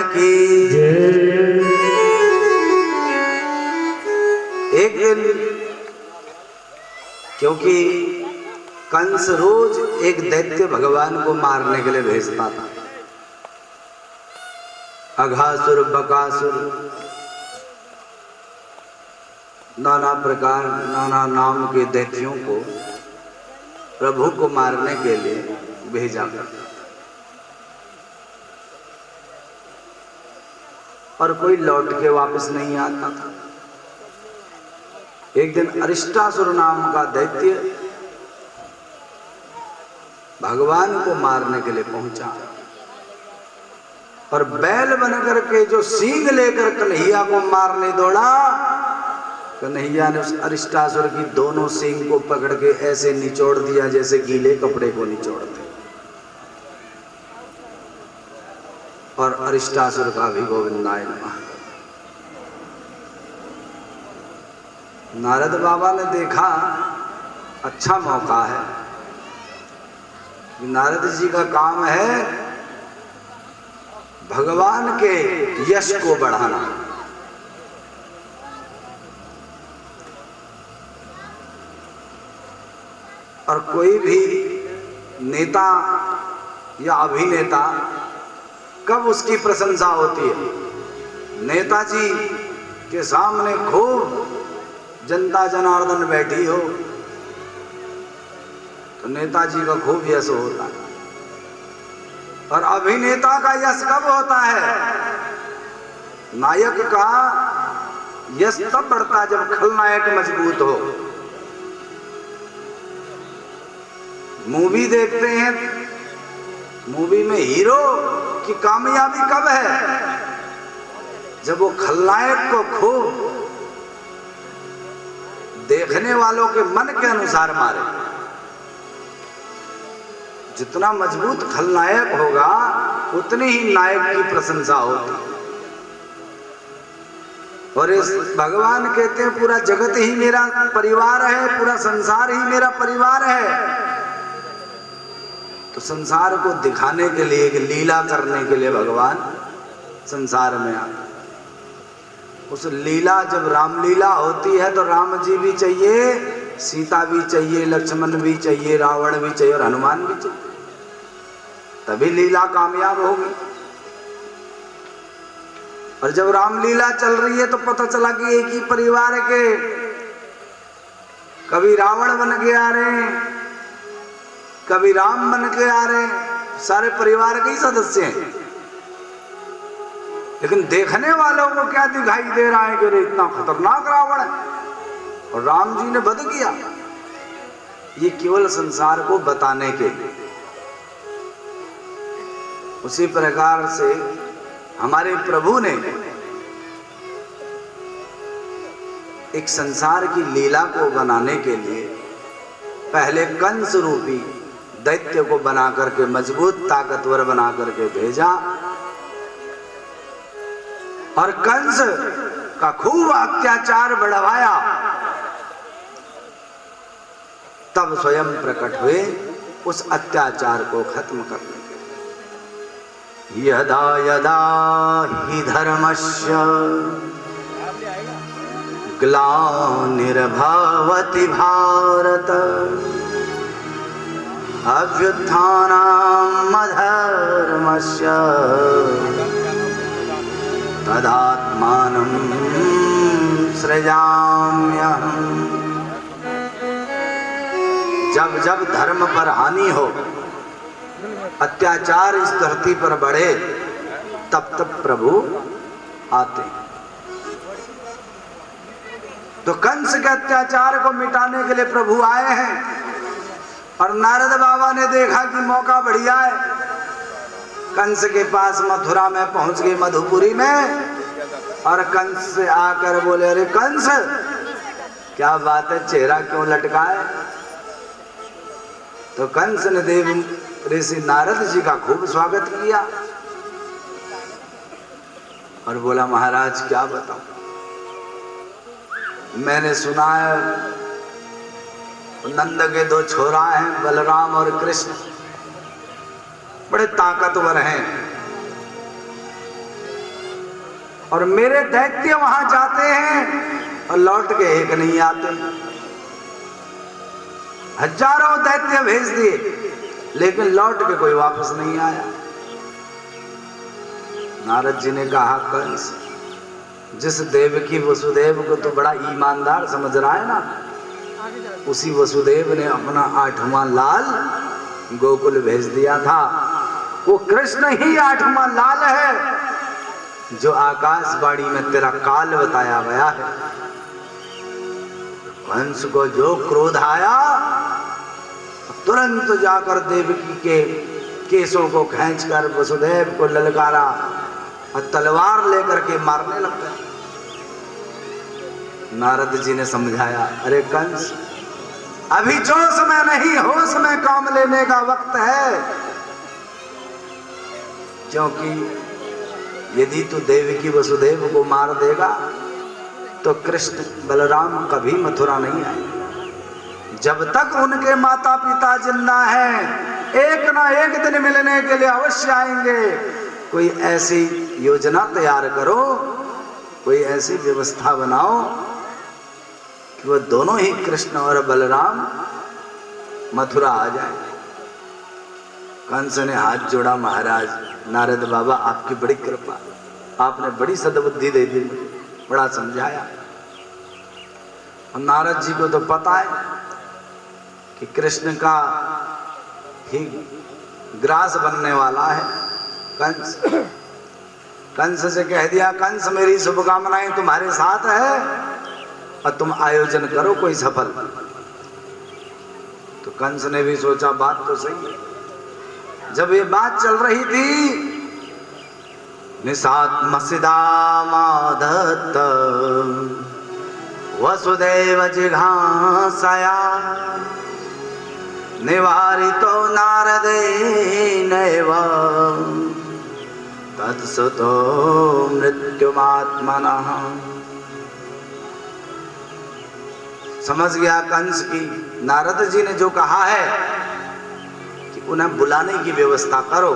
की एक दिन, क्योंकि कंस रोज एक दैत्य भगवान को मारने के लिए भेजता था। अघासुर, बकासुर, नाना प्रकार नाना नाम के दैत्यों को प्रभु को मारने के लिए भेजा करता और कोई लौट के वापस नहीं आता था। एक दिन अरिष्टासुर नाम का दैत्य भगवान को मारने के लिए पहुंचा और बैल बनकर के जो सींग लेकर कन्हैया को मारने दौड़ा, कन्हैया ने उस अरिष्टासुर की दोनों सींग को पकड़ के ऐसे निचोड़ दिया जैसे गीले कपड़े को निचोड़ते, और अरिष्टासुर का भी गोविंदाय नमः। नारद बाबा ने देखा अच्छा मौका है, नारद जी का काम है भगवान के यश को बढ़ाना। और कोई भी नेता या अभिनेता कब उसकी प्रशंसा होती है? नेताजी के सामने खूब जनता जनार्दन बैठी हो तो नेताजी का खूब यश होता है। और अभिनेता का यश कब होता है? नायक का यश तब बढ़ता है जब खलनायक मजबूत हो। मूवी देखते हैं, मूवी में हीरो की कामयाबी कब है? जब वो खलनायक को खूब देखने वालों के मन के अनुसार मारे। जितना मजबूत खलनायक होगा उतनी ही नायक की प्रशंसा होगी। और इस भगवान कहते हैं पूरा जगत ही मेरा परिवार है, पूरा संसार ही मेरा परिवार है। तो संसार को दिखाने के लिए, एक लीला करने के लिए भगवान संसार में आते। उस लीला, जब रामलीला होती है तो राम जी भी चाहिए, सीता भी चाहिए, लक्ष्मण भी चाहिए, रावण भी चाहिए और हनुमान भी चाहिए, तभी लीला कामयाब होगी। और जब रामलीला चल रही है तो पता चला कि एक ही परिवार के कभी रावण बन के आ रहे हैं, कभी राम बन के आ रहे हैं, सारे परिवार के ही सदस्य हैं। लेकिन देखने वालों को क्या दिखाई दे रहा है कि इतना खतरनाक रावण है और राम जी ने वध किया। ये केवल संसार को बताने के लिए। उसी प्रकार से हमारे प्रभु ने एक संसार की लीला को बनाने के लिए पहले कंस रूपी दैत्य को बना करके, मजबूत ताकतवर बना करके भेजा और कंस का खूब अत्याचार बढ़वाया। तब स्वयं प्रकट हुए उस अत्याचार को खत्म करने के लिए। यदा यदा हि धर्मस्य ग्लानिर्भवति भारत अभ्युत्थानम् अधर्मस्य तदात्मानं सृजाम्यहम्। जब जब धर्म पर हानि हो, अत्याचार इस धरती पर बढ़े, तब तब प्रभु आते। तो कंस के अत्याचार को मिटाने के लिए प्रभु आए हैं। और नारद बाबा ने देखा कि मौका बढ़िया है, कंस के पास मथुरा में पहुंच गए, मधुपुरी में, और कंस से आकर बोले, अरे कंस क्या बात है, चेहरा क्यों लटका है? तो कंस ने देव ऋषि नारद जी का खूब स्वागत किया और बोला, महाराज क्या बताऊं, मैंने सुना है नंद के दो छोरा हैं, बलराम और कृष्ण, बड़े ताकतवर हैं, और मेरे दैत्य वहां जाते हैं और लौट के एक नहीं आते। हजारों दैत्य भेज दिए लेकिन लौट के कोई वापस नहीं आया। नारद जी ने कहा, कंस जिस देवकी वसुदेव को तो बड़ा ईमानदार समझ रहा है ना, उसी वसुदेव ने अपना 8वां लाल गोकुल भेज दिया था। वो कृष्ण ही 8वां लाल है जो आकाशवाणी में तेरा काल बताया गया है। कंस को जो क्रोध आया तुरंत जाकर देवकी के केसों को खींचकर वसुदेव को ललकारा और तलवार लेकर के मारने लग गया। नारद जी ने समझाया, अरे कंस अभी जोश में नहीं होश में काम लेने का वक्त है, क्योंकि यदि तू देवकी वसुदेव को मार देगा तो कृष्ण बलराम कभी मथुरा नहीं आए। जब तक उनके माता पिता जिंदा हैं एक ना एक दिन मिलने के लिए अवश्य आएंगे। कोई ऐसी योजना तैयार करो, कोई ऐसी व्यवस्था बनाओ कि वो दोनों ही कृष्ण और बलराम मथुरा आ जाए। कंस ने हाथ जोड़ा, महाराज नारद बाबा आपकी बड़ी कृपा, आपने बड़ी सद्बुद्धि दे दी, बड़ा समझाया। और नारद जी को तो पता है कि कृष्ण का ही ग्रास बनने वाला है कंस। कंस से कह दिया, कंस मेरी शुभकामनाएं तुम्हारे साथ है और तुम आयोजन करो कोई सफल। तो कंस ने भी सोचा बात तो सही है। जब ये बात चल रही थी, निषाद मसिदा मादत्त वसुदेव जिघांसया निवारितो नारदेनैव तत्सुतो मृत्युमात्मनः। समझ गया कंस की नारद जी ने जो कहा है कि उन्हें बुलाने की व्यवस्था करो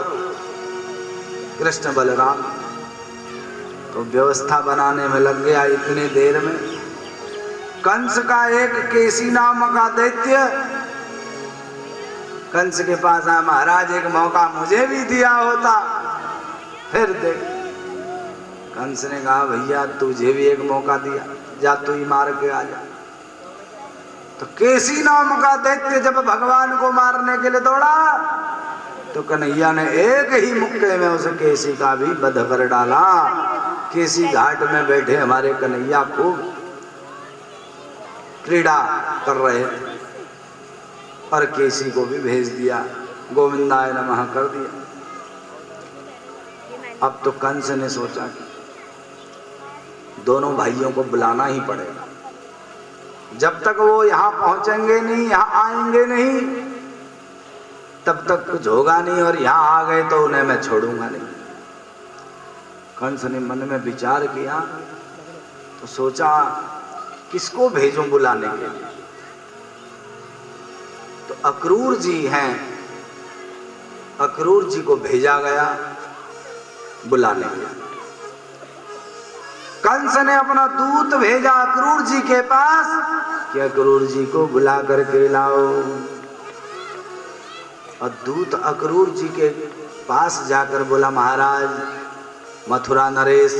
कृष्ण बलराम। तो व्यवस्था बनाने में लग गया। इतनी देर में कंस का एक केसी नाम का दैत्य कंस के पास आया, महाराज एक मौका मुझे भी दिया होता। फिर देख, कंस ने कहा भैया तुझे भी एक मौका दिया, जा तू ही मार के आ जा। तो केसी नाम का दैत्य जब भगवान को मारने के लिए दौड़ा तो कन्हैया ने एक ही मुक्के में उस केसी का भी वध कर डाला। केसी घाट में बैठे हमारे कन्हैया खूब क्रीड़ा कर रहे थे और केसी को भी भेज दिया, गोविंदाय नमः कर दिया। अब तो कंस ने सोचा कि दोनों भाइयों को बुलाना ही पड़ेगा। जब तक वो यहाँ पहुंचेंगे नहीं, यहाँ आएंगे नहीं, तब तक कुछ होगा नहीं, और यहाँ आ गए तो उन्हें मैं छोड़ूंगा नहीं। कंस ने मन में विचार किया तो सोचा किसको भेजूं बुलाने के लिए। तो अक्रूर जी हैं, अक्रूर जी को भेजा गया बुलाने के लिए। कंस ने अपना दूत भेजा अक्रूर जी के पास कि अक्रूर जी को बुला करके लाओ। और दूत अक्रूर जी के पास जाकर बोला, महाराज मथुरा नरेश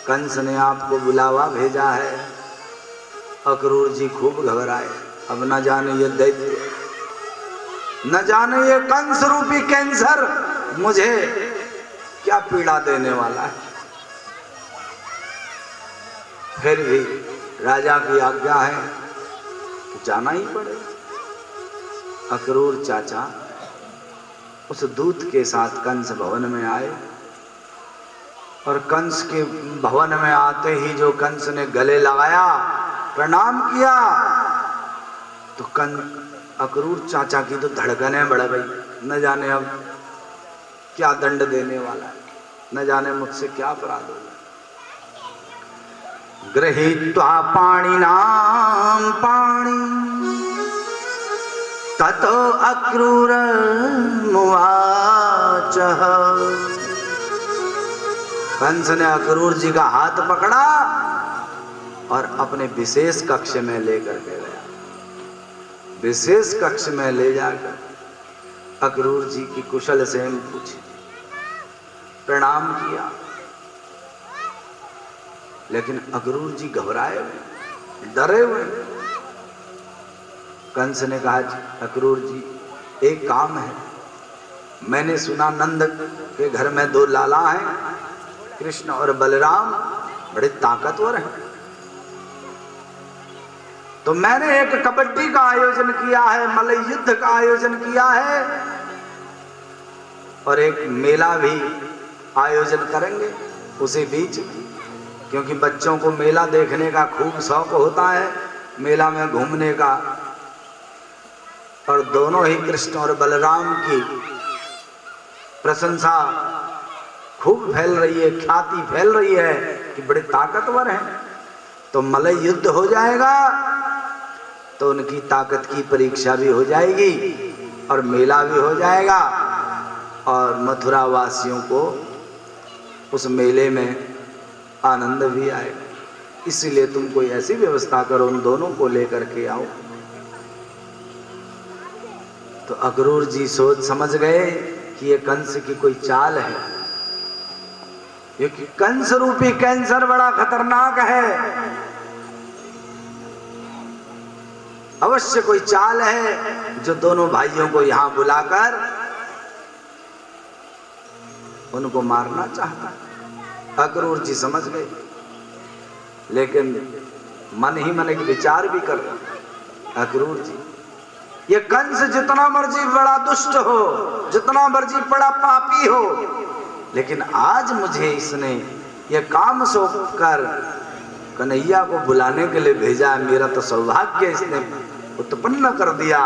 कंस ने आपको बुलावा भेजा है। अक्रूर जी खूब घबराए, अब न जाने ये दैत्य, न जाने ये कंस रूपी कैंसर मुझे क्या पीड़ा देने वाला है। फिर भी राजा की आज्ञा है तो जाना ही पड़ेगा। अक्रूर चाचा उस दूत के साथ कंस भवन में आए और कंस के भवन में आते ही जो कंस ने गले लगाया, प्रणाम किया, तो अक्रूर चाचा की तो धड़कनें बढ़ गई। न जाने अब क्या दंड देने वाला है, न जाने मुझसे क्या अपराध होगा। गृहीत्वा पाणिनां पाणि ततो अक्रूरमुवाचः कंस ने अक्रूर जी का हाथ पकड़ा और अपने विशेष कक्ष में लेकर के गया। विशेष कक्ष में ले जाकर अक्रूर जी की कुशल सेम पूछी, प्रणाम किया, लेकिन अक्रूर जी घबराए हुए, डरे हुए। कंस ने कहा, अक्रूर जी एक काम है, मैंने सुना नंद के घर में 2 लाला हैं, कृष्ण और बलराम, बड़े ताकतवर हैं, तो मैंने एक कबड्डी का आयोजन किया है, मल्ल युद्ध का आयोजन किया है और एक मेला भी आयोजन करेंगे उसी बीच में, क्योंकि बच्चों को मेला देखने का खूब शौक होता है, मेला में घूमने का। और दोनों ही कृष्ण और बलराम की प्रशंसा खूब फैल रही है, ख्याति फैल रही है कि बड़े ताकतवर हैं, तो मलय युद्ध हो जाएगा तो उनकी ताकत की परीक्षा भी हो जाएगी और मेला भी हो जाएगा और मथुरा वासियों को उस मेले में आनंद भी आएगा। इसीलिए तुम कोई ऐसी व्यवस्था करो, उन दोनों को लेकर के आओ। तो अक्रूर जी सोच समझ गए कि ये कंस की कोई चाल है, क्योंकि कंस रूपी कैंसर बड़ा खतरनाक है। अवश्य कोई चाल है जो दोनों भाइयों को यहां बुलाकर उनको मारना चाहता है। अक्रूर जी समझ गए, लेकिन मन ही मन एक विचार भी कर रहे। अक्रूर जी, ये कंस जितना मर्जी बड़ा दुष्ट हो, जितना मर्जी बड़ा पापी हो, लेकिन आज मुझे इसने ये काम सौंप कर कन्हैया को बुलाने के लिए भेजा है। मेरा तो सौभाग्य इसने उत्पन्न कर दिया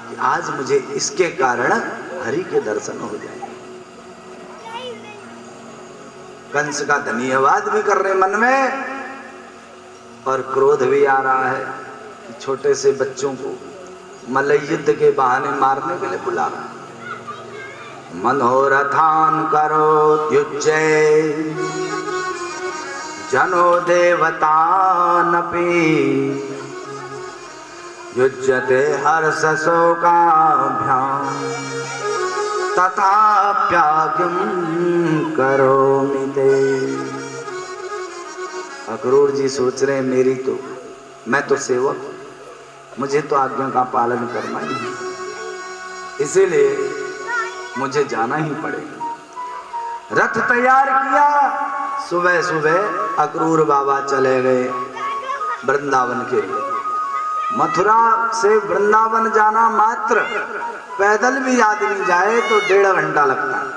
कि आज मुझे इसके कारण हरि के दर्शन हो जाए। कंस का धन्यवाद भी कर रहे मन में और क्रोध भी आ रहा है कि छोटे से बच्चों को मल्ल युद्ध के बहाने मारने के लिए बुला रहा है। मनोरथान करो युज्जय जनो देवतानपि युज्यते हर्ष शोकाभ्याम तथाप्याज्ञं करोमि ते। अक्रूर जी सोच रहे मेरी तो, मैं तो सेवक, मुझे तो आज्ञा का पालन करना ही है, इसीलिए मुझे जाना ही पड़ेगा। रथ तैयार किया, सुबह सुबह अक्रूर बाबा चले गए वृंदावन के लिए। मथुरा से वृंदावन जाना मात्र पैदल भी आदमी जाए तो 1.5 घंटा लगता है,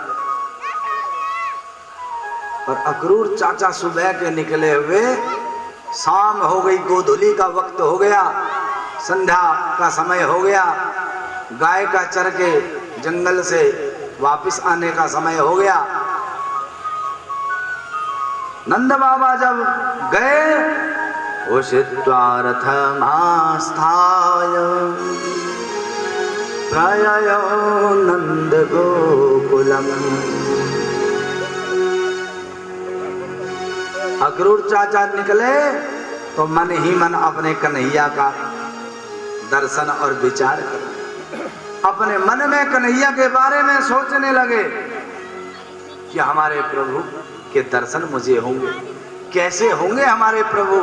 और अक्रूर चाचा सुबह के निकले हुए, शाम हो गई, गोधूली का वक्त हो गया, संध्या का समय हो गया, गाय का चर के जंगल से वापस आने का समय हो गया। नंद बाबा जब गए, उषित्वा रथमास्थाय प्रययो नंद गोकुलम। अक्रूर चाचा निकले तो मन ही मन अपने कन्हैया का दर्शन और विचार कर, अपने मन में कन्हैया के बारे में सोचने लगे कि हमारे प्रभु के दर्शन मुझे होंगे, कैसे होंगे हमारे प्रभु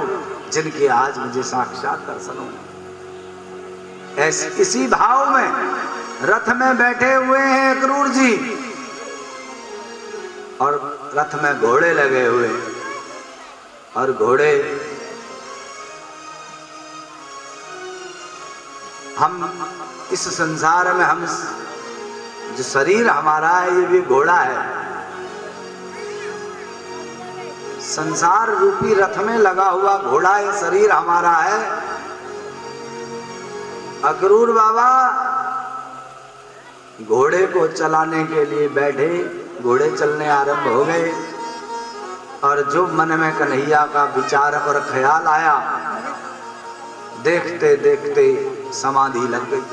जिनके आज मुझे साक्षात दर्शन होंगे। ऐसे इसी भाव में रथ में बैठे हुए हैं अक्रूर जी, और रथ में घोड़े लगे हुए, और घोड़े हम इस संसार में, हम जो शरीर हमारा है ये भी घोड़ा है। संसार रूपी रथ में लगा हुआ घोड़ा ये शरीर हमारा है। अक्रूर बाबा घोड़े को चलाने के लिए बैठे, घोड़े चलने आरंभ हो गए, और जो मन में कन्हैया का विचार और ख्याल आया, देखते देखते समाधि लग गई।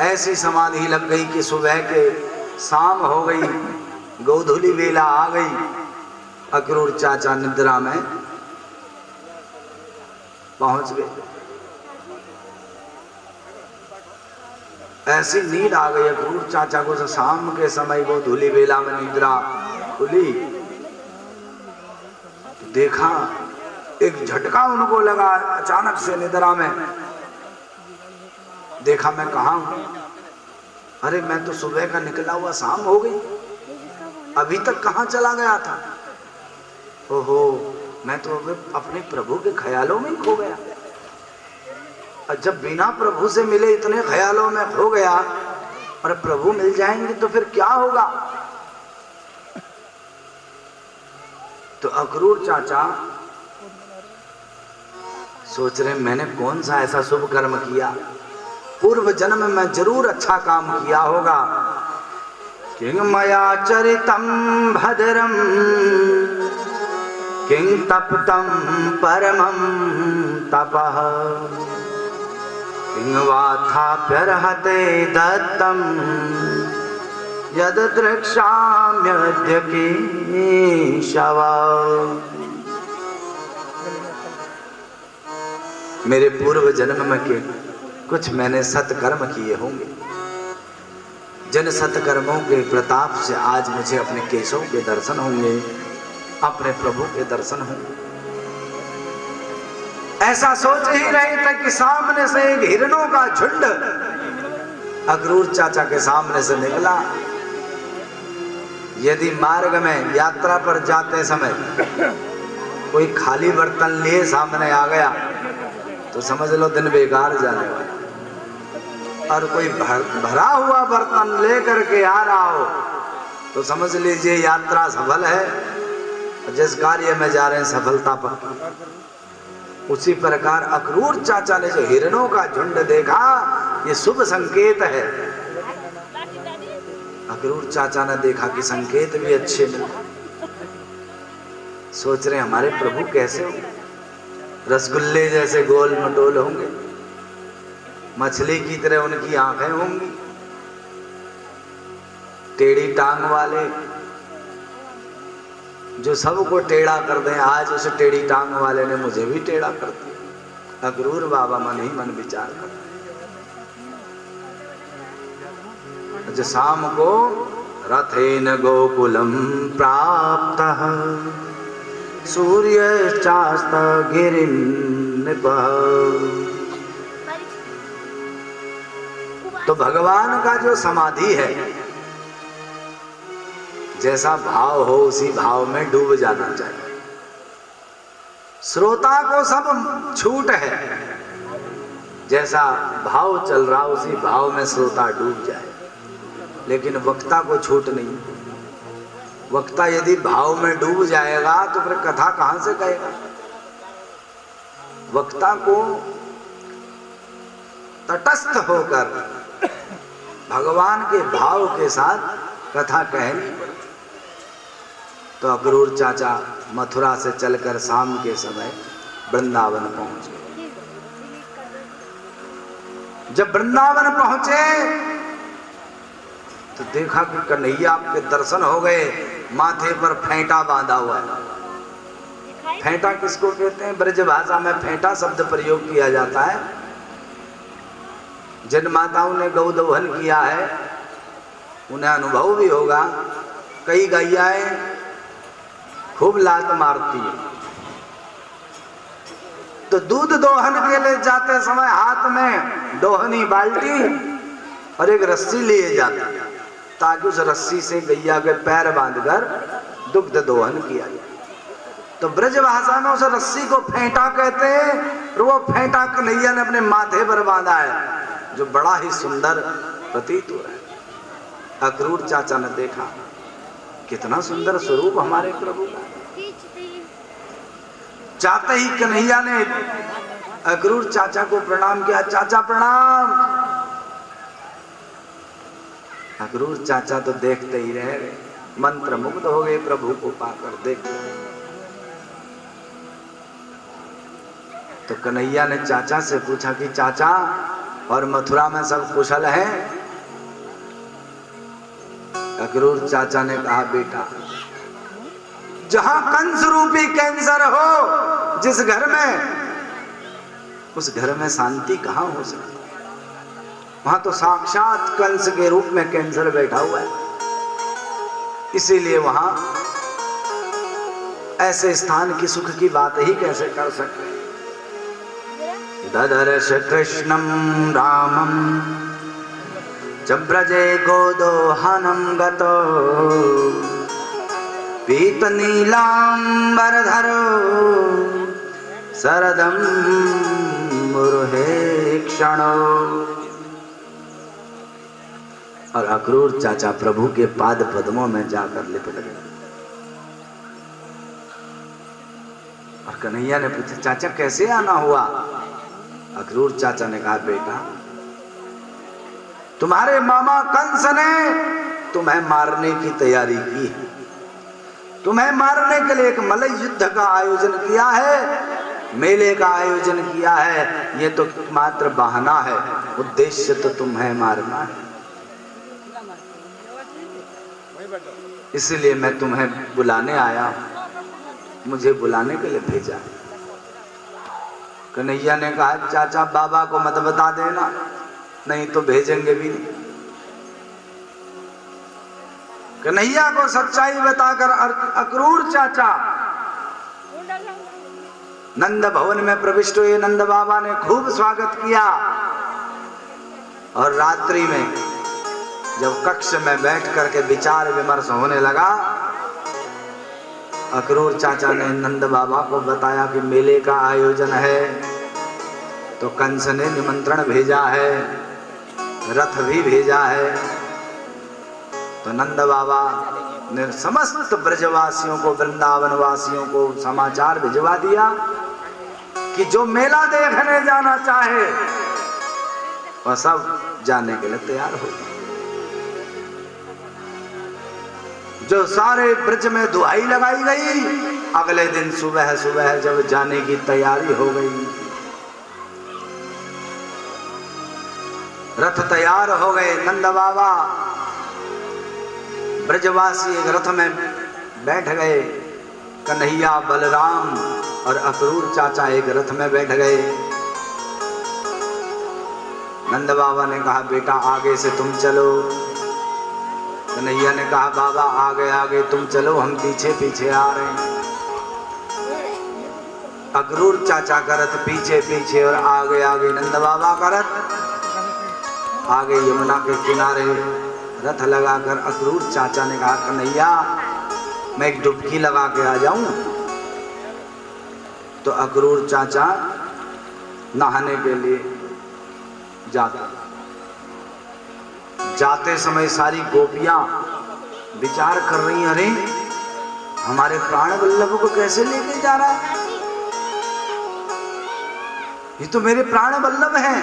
ऐसी समाधि लग गई कि सुबह के शाम हो गई, गोधूली वेला आ गई, अक्रूर चाचा निद्रा में पहुंच गए। ऐसी नींद आ गई अक्रूर चाचा को, शाम के समय गोधूली वेला में निद्रा खुली, तो देखा एक झटका उनको लगा अचानक से निद्रा में। देखा मैं कहाँ हूं, अरे मैं तो सुबह का निकला हुआ शाम हो गई, अभी तक कहाँ चला गया था। ओहो, मैं तो अपने प्रभु के ख्यालों में खो गया। और जब बिना प्रभु से मिले इतने ख्यालों में खो गया, और प्रभु मिल जाएंगे तो फिर क्या होगा। तो अक्रूर चाचा सोच रहे मैंने कौन सा ऐसा शुभ कर्म किया, पूर्व जन्म में जरूर अच्छा काम किया होगा। किंग मया चरितम भद्रम किंग तप्तम परमं तपः किंग वाथाप्यर्हते दत्तम यद द्रक्ष्याम्यद्य केशव। मेरे पूर्व जन्म में के कुछ मैंने सत्कर्म किए होंगे, जिन सत्कर्मों के प्रताप से आज मुझे अपने केशव के दर्शन होंगे, अपने प्रभु के दर्शन होंगे। ऐसा सोच ही रहे थे कि सामने से एक हिरणों का झुंड अक्रूर चाचा के सामने से निकला। यदि मार्ग में यात्रा पर जाते समय कोई खाली बर्तन लिए सामने आ गया तो समझ लो दिन बेकार जाने वाला, और कोई भरा हुआ बर्तन लेकर के आ रहा हो तो समझ लीजिए यात्रा सफल है, जिस कार्य में जा रहे हैं सफलता पर। उसी प्रकार अक्रूर चाचा ने जो हिरणों का झुंड देखा, ये शुभ संकेत है। अक्रूर चाचा ने देखा कि संकेत भी अच्छे मिले। सोच रहे हमारे प्रभु कैसे होंगे, रसगुल्ले जैसे गोल मटोल होंगे, मछली की तरह उनकी आंखें होंगी, टेढ़ी टांग वाले, जो सबको टेढ़ा कर दें। आज उस टेढ़ी टांग वाले ने मुझे भी टेढ़ा कर दिया। अक्रूर बाबा मन ही मन विचार कर, जो शाम को रथेन गोकुलम प्राप्तः सूर्य चास्त गिरिं निपः। तो भगवान का जो समाधि है, जैसा भाव हो उसी भाव में डूब जाना चाहिए। श्रोता को सब छूट है, जैसा भाव चल रहा उसी भाव में श्रोता डूब जाए, लेकिन वक्ता को छूट नहीं। वक्ता यदि भाव में डूब जाएगा तो फिर कथा कहां से कहेगा। वक्ता को तटस्थ होकर भगवान के भाव के साथ कथा कहनी पड़ती। तो अक्रूर चाचा मथुरा से चलकर शाम के समय वृंदावन पहुंचे। जब वृंदावन पहुंचे तो देखा कि कन्हैया के दर्शन हो गए, माथे पर फेंटा बांधा हुआ है। फेंटा किसको कहते हैं? ब्रज भाषा में फेंटा शब्द प्रयोग किया जाता है। जिन माताओं ने गौदोहन किया है उन्हें अनुभव भी होगा। कई गैयाएं खूब लात मारती है, तो दूध दोहन के लिए जाते समय हाथ में दोहनी बाल्टी और एक रस्सी लिए जाते, ताकि उस रस्सी से गैया के पैर बांधकर दुग्ध दोहन किया जाए। तो ब्रज भाषा में उस रस्सी को फेंटा कहते हैं, और वो फेंटा कन्हैया ने अपने माथे पर बांधा है, जो बड़ा ही सुंदर प्रतीत हो रहा है। अक्रूर चाचा ने देखा कितना सुंदर स्वरूप हमारे प्रभु का। चाहते ही कन्हैया ने अक्रूर चाचा को प्रणाम किया। चाचा प्रणाम। अक्रूर चाचा तो देखते ही रह गए, मंत्र मुग्ध हो गए प्रभु को पाकर देखते। तो कन्हैया ने चाचा से पूछा कि चाचा और मथुरा में सब कुशल हैं? अक्रूर चाचा ने कहा बेटा, जहां कंस रूपी कैंसर हो जिस घर में, उस घर में शांति कहां हो सकती? वहां तो साक्षात कंस के रूप में कैंसर बैठा हुआ है। इसीलिए वहां ऐसे स्थान की सुख की बात ही कैसे कर सकते? ददर्श कृष्णं रामं च ब्रजे गोदोहनं गतो पीतनीलांबरधरो शरदं मुरुहे क्षणो। और अक्रूर चाचा प्रभु के पाद पद्मों में जाकर लिपट गए। और कन्हैया ने पूछा, चाचा कैसे आना हुआ? अक्रूर चाचा ने कहा, बेटा तुम्हारे मामा कंस ने तुम्हें मारने की तैयारी की है। तुम्हें मारने के लिए एक मल्ल युद्ध का आयोजन किया है, मेले का आयोजन किया है। ये तो मात्र बहाना है, उद्देश्य तो तुम्हें मारना है। इसलिए मैं तुम्हें बुलाने आया, मुझे बुलाने के लिए भेजा। कन्हैया ने कहा, चाचा बाबा को मत बता देना, नहीं तो भेजेंगे भी नहीं। कन्हैया को सच्चाई बताकर अक्रूर चाचा नंद भवन में प्रविष्ट हुए। नंद बाबा ने खूब स्वागत किया। और रात्रि में जब कक्ष में बैठ करके विचार विमर्श होने लगा, अक्रूर चाचा ने नंद बाबा को बताया कि मेले का आयोजन है, तो कंस ने निमंत्रण भेजा है, रथ भी भेजा है। तो नंद बाबा ने समस्त ब्रजवासियों को, वृंदावन वासियों को समाचार भिजवा दिया कि जो मेला देखने जाना चाहे वह सब जाने के लिए तैयार हो। जो सारे ब्रज में दुहाई लगाई गई। अगले दिन सुबह सुबह जब जाने की तैयारी हो गई, रथ तैयार हो गए। नंद बाबा ब्रजवासी एक रथ में बैठ गए, कन्हैया, बलराम और अक्रूर चाचा एक रथ में बैठ गए। नंद बाबा ने कहा, बेटा आगे से तुम चलो। कन्हैया ने कहा, बाबा आगे आगे तुम चलो, हम पीछे पीछे आ रहे हैं। अक्रूर चाचा का रथ पीछे पीछे और आगे आगे नंद बाबा का रथ। आगे यमुना के किनारे रथ लगाकर अक्रूर चाचा ने कहा, कन्हैया मैं एक डुबकी लगा के आ जाऊं? तो अक्रूर चाचा नहाने के लिए जाते समय सारी गोपियां विचार कर रही, अरे हमारे प्राण वल्लभ को कैसे लेके जा रहा है? ये तो मेरे प्राण वल्लभ हैं।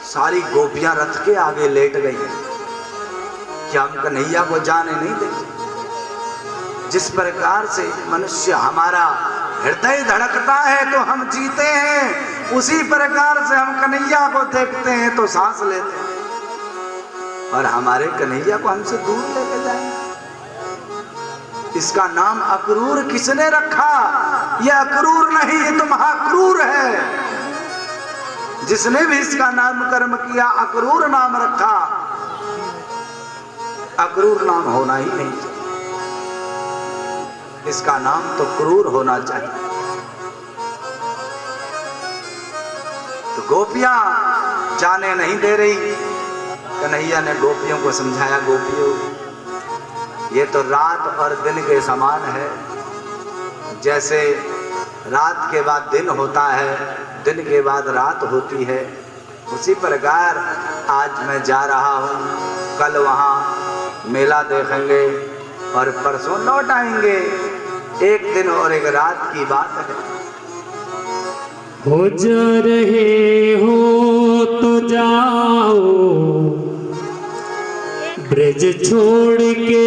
सारी गोपियां रथ के आगे लेट गई कि हम कन्हैया को जाने नहीं देंगे। जिस प्रकार से मनुष्य हमारा हृदय धड़कता है तो हम जीते हैं, उसी प्रकार से हम कन्हैया को देखते हैं तो सांस लेते हैं। और हमारे कन्हैया को हमसे दूर लेके जाएंगे। इसका नाम अक्रूर किसने रखा? ये अक्रूर नहीं, ये तो महाक्रूर है। जिसने भी इसका नामकरण किया अक्रूर नाम रखा। अक्रूर नाम होना ही नहीं चाहिए, इसका नाम तो क्रूर होना चाहिए। तो गोपियां जाने नहीं दे रही। कन्हैया ने गोपियों को समझाया, गोपियों ये तो रात और दिन के समान है। जैसे रात के बाद दिन होता है, दिन के बाद रात होती है, उसी प्रकार आज मैं जा रहा हूँ, कल वहाँ मेला देखेंगे और परसों लौट आएंगे। एक दिन और एक रात की बात है। हो जा रहे हो तो जाओ, ब्रज छोड़ के